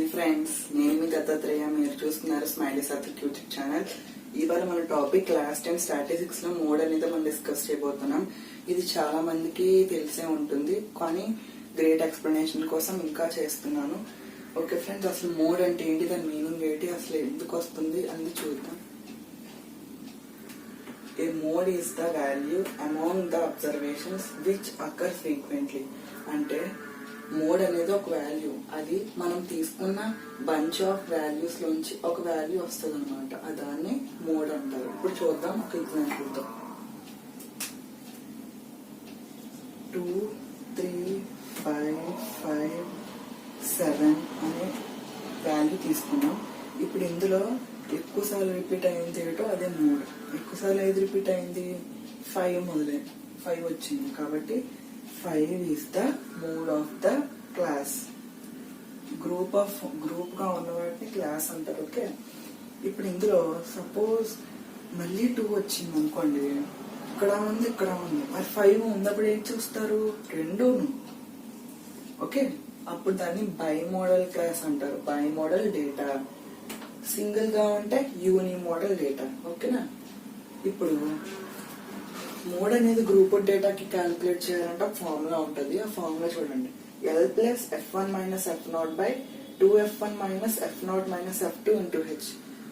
Hi friends, నేను మీ దత్తాత్రేయ. మీరు చూస్తున్నారు స్మైలీ సత్విక్ యూట్యూబ్ ఛానల్. ఇవాళ మన టాపిక్ క్లాస్ 10 స్టాటిస్టిక్స్ లో మోడ్ అనేది మనం డిస్కస్ చేయబోతున్నాం. ఇది చాలా మందికి తెలిసే ఉంటుంది, కానీ గ్రేట్ ఎక్స్ప్లెనేషన్ కోసం ఇంకా చేస్తున్నాను. ఓకే ఫ్రెండ్స్, అసలు మోడ్ అంటే ఏంటి, దాని మీనింగ్ ఏంటి, అసలు ఎందుకు వస్తుంది అనేది చూద్దాం. A mode is the value among the observations which occur frequently. అంటే మోడ్ అనేది ఒక వాల్యూ, అది మనం తీసుకున్న బంచ్ ఆఫ్ వాల్యూస్ లోంచి ఒక వాల్యూ వస్తుంది అనమాట. దాన్ని మోడ్ అంటారు. ఇప్పుడు చూద్దాం ఒక ఎగ్జాంపుల్ తో. 2, 3, 5, 5, 7 అనే వాల్యూ తీసుకున్నాం. ఇప్పుడు ఇందులో ఎక్కువ సార్లు రిపీట్ అయింది ఏటో అదే మోడ్. ఎక్కువ సార్లు ఏది రిపీట్ అయింది? 5 మొదలైంది, 5 వచ్చింది. కాబట్టి 5 is the mode of the class. Group గా ఉన్న వాటిని క్లాస్ అంటారు. ఓకే, ఇప్పుడు ఇందులో సపోజ్ మళ్ళీ 2 వచ్చింది అనుకోండి, ఇక్కడ ఉంది ఇక్కడ ఉంది, మరి 5 ఉన్నప్పుడు ఏం చూస్తారు? రెండును. ఓకే, అప్పుడు దాన్ని బై మోడల్ క్లాస్ అంటారు. By model data. సింగిల్ గా ఉంటే యూని మోడల్ డేటా. ఓకేనా? ఇప్పుడు మోడ్ అనేది గ్రూప్ డేటాకి క్యాలిక్యులేట్ చేయాలంటే ఒక ఫార్ములా ఉంటుంది. ఆ ఫార్ములా చూడండి. L plus F1 minus F0 by 2F1 minus F0 minus F2 into H.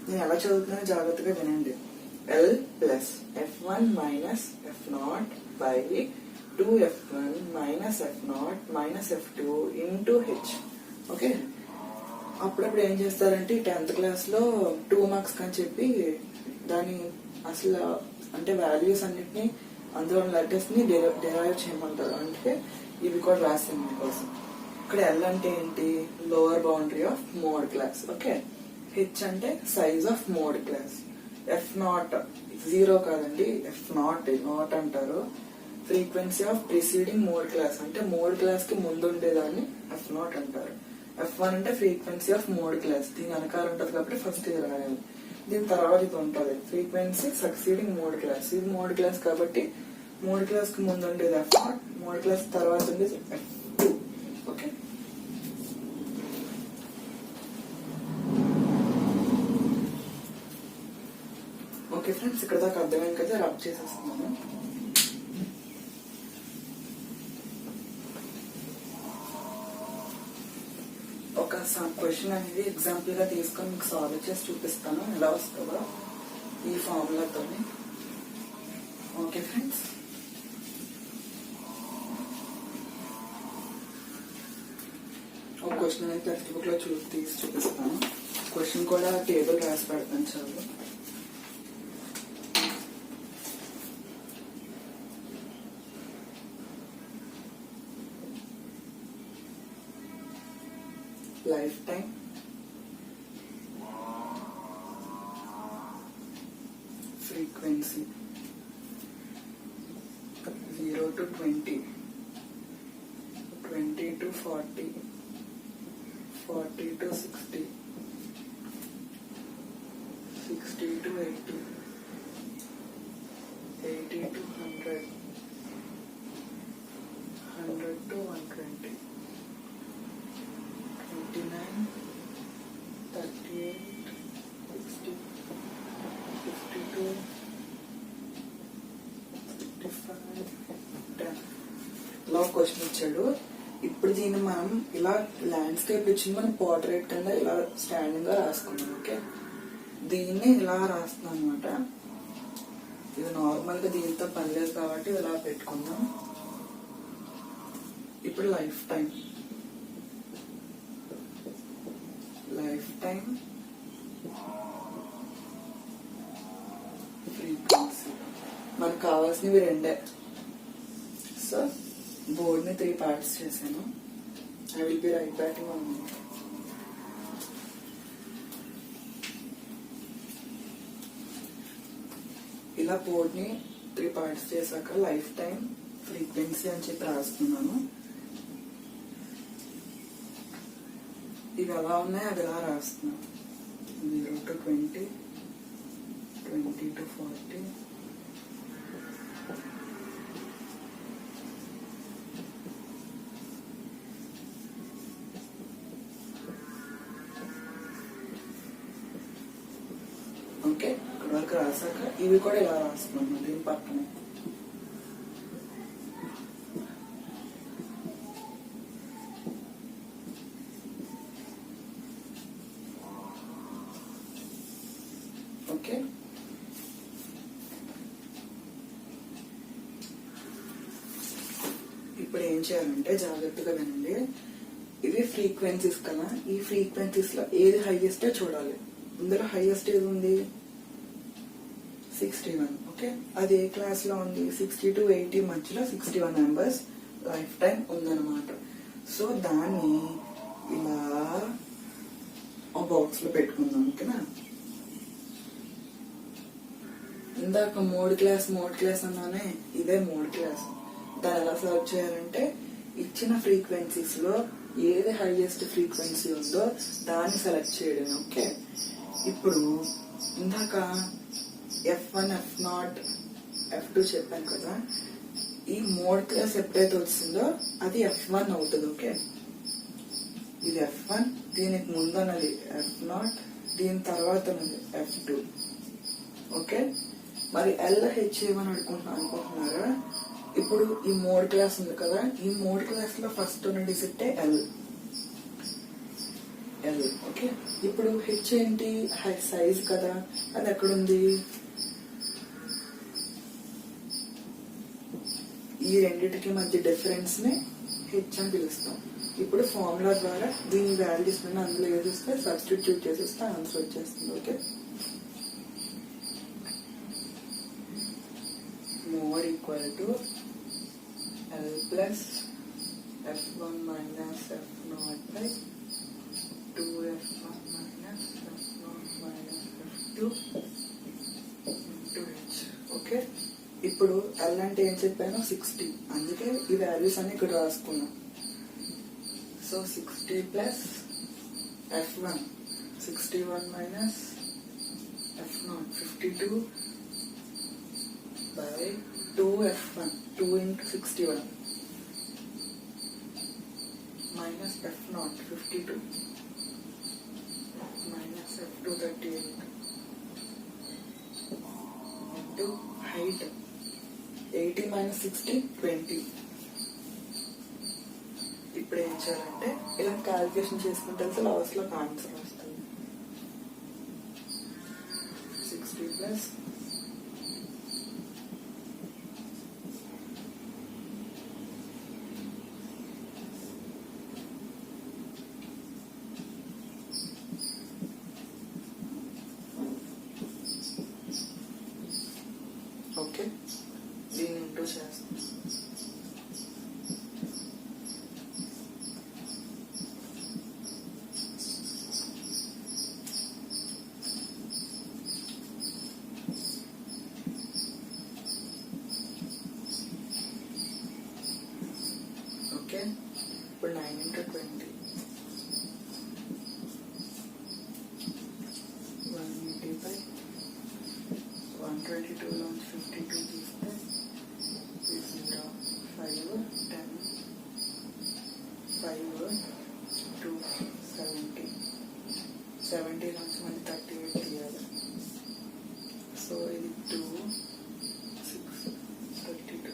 నేను ఎలా చదువుతున్నానో జాగ్రత్తగా వినండి. L plus F1 minus F0 by 2F1 minus F0 minus F2 into H. Okay, అప్పుడప్పుడు ఏం చేస్తారంటే 10th క్లాస్ లో 2 మార్క్స్ అని చెప్పి దాని అసలు అంటే వాల్యూస్ అన్నిటిని అందులో లెటర్స్ ని డెరైవ్ చేయమంటారు. అంటే ఇవి కూడా రాసింది మీకోసం. ఇక్కడ L అంటే ఏంటి? Lower boundary of mode class. Okay, H అంటే size of mode class. F0 0 కాదండి, F0 నాట్ అంటారు. Frequency of preceding mode class అంటే మోడ్ క్లాస్ కి ముందు ఉండేదాన్ని F0 అంటారు. F1 అంటే ఫ్రీక్వెన్సీ ఆఫ్ మోడ్ క్లాస్. దీని వెనకాల ఉంటుంది కాబట్టి ఫస్ట్ ఇది రాయాలి. దీని తర్వాత ఇది ఉంటుంది ఫ్రీక్వెన్సీ సక్సీడింగ్ మోడ్ క్లాస్. ఇది మోడ్ క్లాస్ కాబట్టి మోడ్ క్లాస్ కి ముందు ఉండేది F0, మోడ్ క్లాస్ తర్వాత ఉండేది F2. ఓకే, ఓకే ఫ్రెండ్స్, ఇక్కడ దాకా అర్థమైంది కదా? రబ్ చేసేస్తున్నాను. ఒక క్వశ్చన్ అనేది ఎగ్జాంపుల్ గా తీసుకొని మీకు సాల్వ్ చేసి చూపిస్తాను ఎలా వస్తుందో ఈ ఫార్ములాతో. ఓకే ఫ్రెండ్స్, ఒక క్వశ్చన్ అనేది టెక్స్ట్ బుక్ లో తీసి చూపిస్తాను. క్వశ్చన్ కూడా టేబుల్ రాసి పెడతాను. చాలు. Life time, frequency 0 to 20, 20 to 40, 40 to 60, 60 to 80, 80 to 100, 100 to 120, 29, 38, 60, 52, 55, 10. ఇలా క్వశ్చన్ ఇచ్చాడు. ఇప్పుడు దీన్ని మనం ఇలా ల్యాండ్స్కేప్ ఇచ్చింది, మనం పోర్ట్రేట్ కింద ఇలా స్టాండింగ్ గా రాసుకున్నాం. ఓకే, దీన్ని ఇలా రాస్తున్నాం అనమాట. ఇది నార్మల్ గా దీంతో పని లేదు కాబట్టి ఇలా పెట్టుకుందాం. ఇప్పుడు లైఫ్ టైం, ఫ్రీక్వెన్సీ. మనకు కావాల్సినవి రెండే. సో బోర్డ్ ని 3 పార్ట్స్ చేశాను. I will be right back in 1 minute. ఇలా బోర్డ్ ని 3 పార్ట్స్ చేశాక లైఫ్ టైం, ఫ్రీక్వెన్సీ అని చెప్పి రాసుకున్నాను. ఇవి ఎలా ఉన్నాయి అది ఎలా రాస్తున్నాను. 0 to 20, 20 to 40, 50 ఓకే, ఇక్కడ వరకు రాసాక ఇవి కూడా ఇలా రాస్తున్నాము దీని పక్కనే. ఓకే, ఇప్పుడు ఏం చేయాలంటే జాగ్రత్తగా వినండి. ఇవి ఫ్రీక్వెన్సీస్ కదా, ఈ ఫ్రీక్వెన్సీస్ లో ఏది హైయెస్ట్ చూడాలి. ఇందులో హైయెస్ట్ ఏది ఉంది? 61. ఓకే, అది ఏ క్లాస్ లో ఉంది? 60 to 80 మధ్యలో 61 మెంబర్స్ లైఫ్ టైం ఉందన్నమాట. సో దాన్ని ఇలా బాక్స్ లో పెట్టుకుందాం. ఓకేనా, ఇందాక మోడ్ క్లాస్ అన్నానే, ఇదే మోడ్ క్లాస్. దాన్ని ఎలా సర్చ్ చేయాలంటే ఇచ్చిన ఫ్రీక్వెన్సీస్ లో ఏది హైయెస్ట్ ఫ్రీక్వెన్సీ ఉందో దాన్ని సెలెక్ట్ చేయడం. ఓకే, ఇప్పుడు ఇందాక F1, F0, F2 చెప్పాను కదా, ఈ మోడ్ క్లాస్ ఎప్పుడైతే వచ్చిందో అది F1 అవుతుంది. ఓకే, ఇది F1, దీనికి ముందున్నది F0, దీని తర్వాత F2. ఓకే, మరి LH ఏమని అనుకుంటున్నారా? ఇప్పుడు ఈ మోడ్ క్లాస్ ఉంది కదా, ఈ మోడ్ క్లాస్ లో ఫస్ట్ ఉన్న డిజిట్ L. ఓకే, ఇప్పుడు హెచ్ ఏంటి? సైజ్ కదా, అది ఎక్కడుంది? ఈ రెండిటికి మధ్య డిఫరెన్స్ ని హెచ్ అని పిలుస్తాం. ఇప్పుడు ఫార్ములా ద్వారా దీని వాల్యూస్ అందులో వేసిస్తే సబ్స్టిట్యూట్ చేసేస్తే ఆన్సర్ వచ్చేస్తుంది. Okay, mode equal to L plus F1 minus F0 by 2F1 minus F0 minus F2 into H. Okay, ఇప్పుడు L అంటే ఏం చెప్పాను? 60. అందుకే ఈ వాల్యూస్ అన్ని ఇక్కడ రాసుకున్నాం. So 60 plus F1, 61 minus F0, 52 by 2F1, 2 into 61 minus F0, 52 minus F2, 38 into height 80 minus 60, 20. ఇప్పుడు ఏం చేయాలంటే ఇలా క్యాలిక్యులేషన్ చేసుకుంటే లాస్ట్ లో ఆన్సర్ వస్తుంది. 60 ప్లస్ ఓకే, దీన్ని ఇంటూ చేస్తాం. ఓకే, ఇప్పుడు 9 into 20, 180 122 నుంచి 52 తీస్తే 0, 5, 10, 5, 2, 70, 70 నుంచి మళ్ళీ 38 తీయాలి. సో ఇది 2, 6, 32.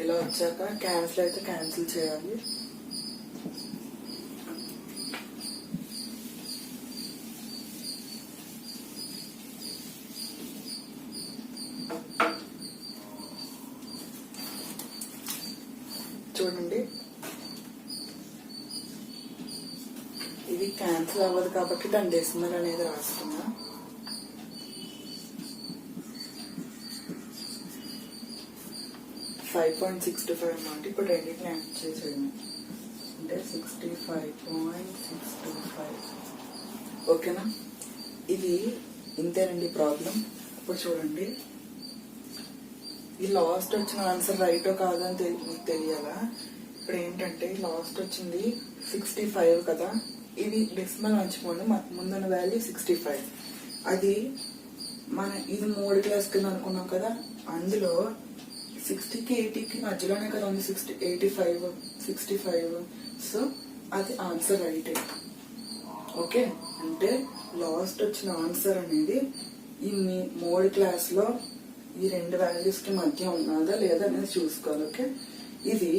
ఇలా వచ్చాక క్యాన్సిల్ అయితే క్యాన్సిల్ చేయాలి. చూడండి, ఇది క్యాన్సిల్ అవ్వదు కాబట్టి దాని డెసిమల్ అనేది రాస్తున్నా. .625 అన్నమాట. ఇప్పుడు రెండింటిని యాడ్ చేసేయండి అంటే 65.625. ఓకేనా, ఇది ఇంతేనండి ప్రాబ్లం. ఇప్పుడు చూడండి, ఈ లాస్ట్ వచ్చిన ఆన్సర్ రైటో కాదో అని మీకు తెలియాలా? ఇప్పుడు ఏంటంటే లాస్ట్ వచ్చింది 65 కదా, ఇది డెసిమల్ మర్చిపోండి, ముందున్న వాల్యూ 65. అది ఇది మోడ్ క్లాస్ కింద అనుకున్నాం కదా, అందులో 60కి 80కి మధ్యలోనే కదా ఉంది 65. సో అది ఆన్సర్ రైట్. ఓకే, అంటే లాస్ట్ వచ్చిన ఆన్సర్ అనేది ఈ మీ 3 క్లాస్ లో ఈ 2 వాల్యూస్ కి మధ్య ఉన్నదా లేదా అనేది చూసుకోవాలి. ఓకే, ఇది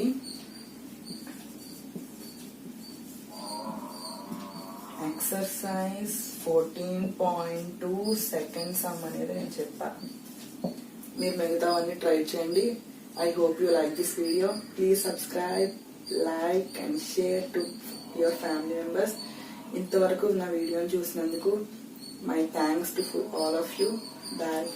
ఎక్సర్సైజ్ 14.2 సెకండ్ సమ్ అనేది నేను చెప్పాను. మీరు మిగతావన్నీ ట్రై చేయండి. I hope you like this video. Please subscribe, like and share to your family members. ఇంతవరకు నా వీడియోని చూసినందుకు my thanks to all of you. Bye.